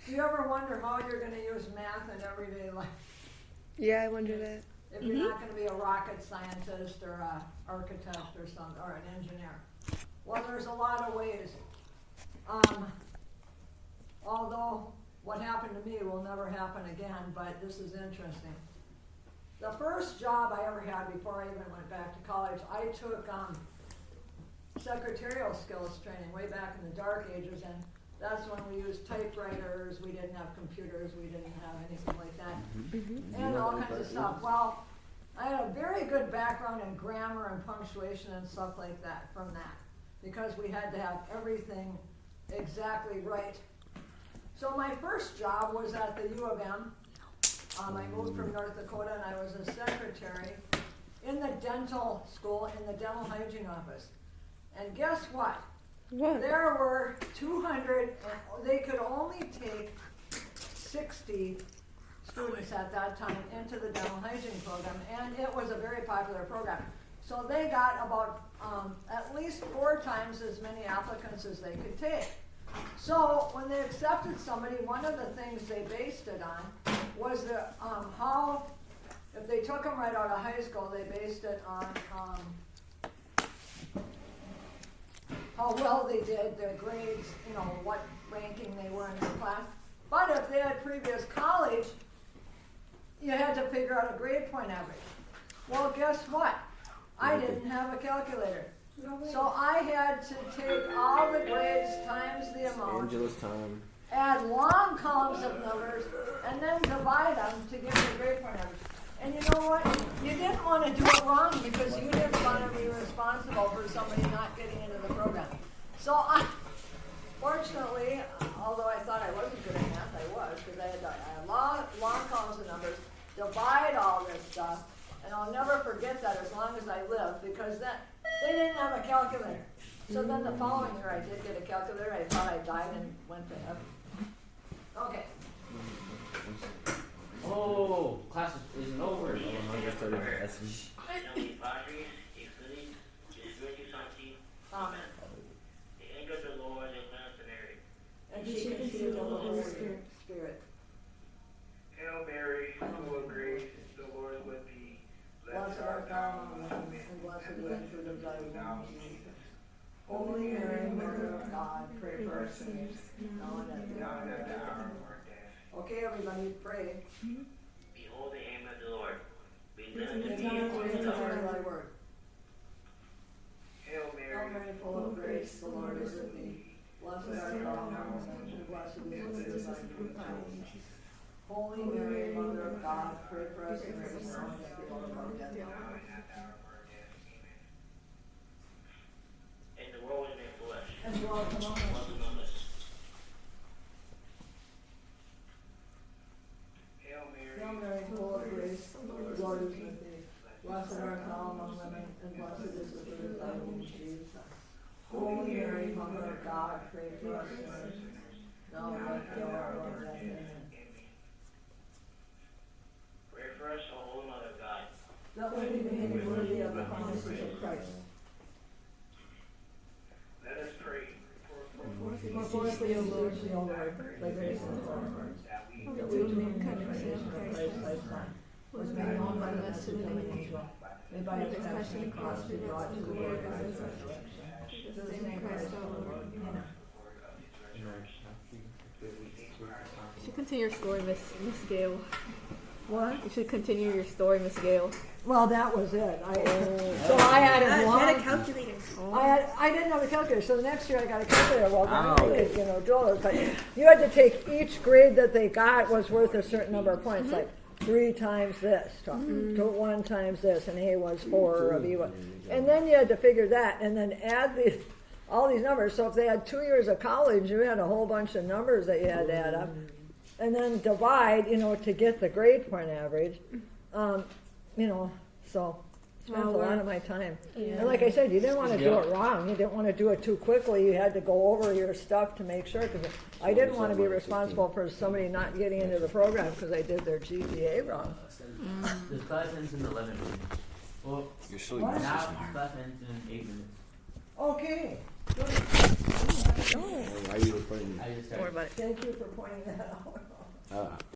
Do you ever wonder how you're going to use math in everyday life? Yeah, I wonder that. If you're not going to be a rocket scientist or an architect or something, or an engineer. Well, there's a lot of ways. Although what happened to me will never happen again, but this is interesting. The first job I ever had before I even went back to college, I took secretarial skills training way back in the dark ages, and that's when we used typewriters, we didn't have computers, we didn't have anything like that, and all kinds of stuff. Well, I had a very good background in grammar and punctuation and stuff like that from that, because we had to have everything exactly right. So my first job was at the U of M. I moved from North Dakota, and I was a secretary in the dental school, in the dental hygiene office. And guess what? What? There were 200, they could only take 60 students at that time into the dental hygiene program, and it was a very popular program. So they got about at least 4 times as many applicants as they could take. So when they accepted somebody, one of the things they based it on was the how, if they took them right out of high school, they based it on how well they did, their grades, you know, what ranking they were in the class. But if they had previous college, you had to figure out a grade point average. Well, guess what? I didn't have a calculator. So I had to take all the grades times the amount, Angela's time. add long columns of numbers, and then divide them to give me a grade point average. And you know what? You didn't want to do it wrong because you didn't want to be responsible for somebody not getting into the program. So fortunately, although I thought I wasn't good at math, I was, because I had long columns of numbers, divide all this stuff, and I'll never forget that as long as I live, because they didn't have a calculator. So then the following year I did get a calculator. I thought I died and went to heaven. Okay. Oh, class isn't over. Amen. The angel of the Lord is mercenary. And she conceived of the Holy Spirit. Hail Mary, full of grace, the Lord is with thee. Blessed art thou among women, and blessed is the fruit of thy womb, Jesus. Holy Mary, Mother of God, pray for us sinners, now and at the hour of our death. Okay, everybody, pray. Behold the aim of the Lord. Be Be done to done me to according me to according to thy word. Hail Hail Mary, Mary, full of grace, the Lord is with thee. Blessed art thou among women, and blessed is the fruit of thy womb, Jesus. Holy Mary, Mother of God, pray for us sinners, now and at the hour of our death. now and at the hour of our death. Amen. And the world was made flesh. And dwelt among us. Was among us. Hail Hail Mary, Mary, full of grace, the Lord is with thee. Blessed art thou among women, and blessed is the fruit of thy womb, Jesus. Holy Mary, Mother of God, pray for us sinners, now and at the hour of our death. Amen. pray for us, O Holy Mother of God. That we may be made worthy of the promises of Christ. Let us pray for Fourthly, O Lord, O Lord, thy grace and our hearts, that we that we may incarnation of Christ thy Son, was made known by the message of an angel, may by his passion and cross be brought to glory by his resurrection. To the same Christ our Lord. Amen. You should continue your story, Miss Gail. What? You should continue your story, Miss Gail. Well, that was it. So I had it She long. had a calculator. I didn't have a calculator, so the next year I got a calculator. Well, then I could, do all those. But you had to take each grade that they got was worth a certain number of points, like 3 times this, to 1 times this, and A was 4 or B was. And then you had to figure that, and then add all these numbers. So if they had 2 years of college, you had a whole bunch of numbers that you had to add up, and then divide, to get the grade point average. So spent a lot of my time. Yeah. And like I said, you didn't want to do it wrong. You didn't want to do it too quickly. You had to go over your stuff to make sure, because I didn't want to be responsible for somebody not getting into the program because they did their GPA wrong. This class ends in 11 minutes. Well, You're so now used this class ends in 8 minutes. Okay. I Nice Don't worry start. about it. Thank you for pointing that out.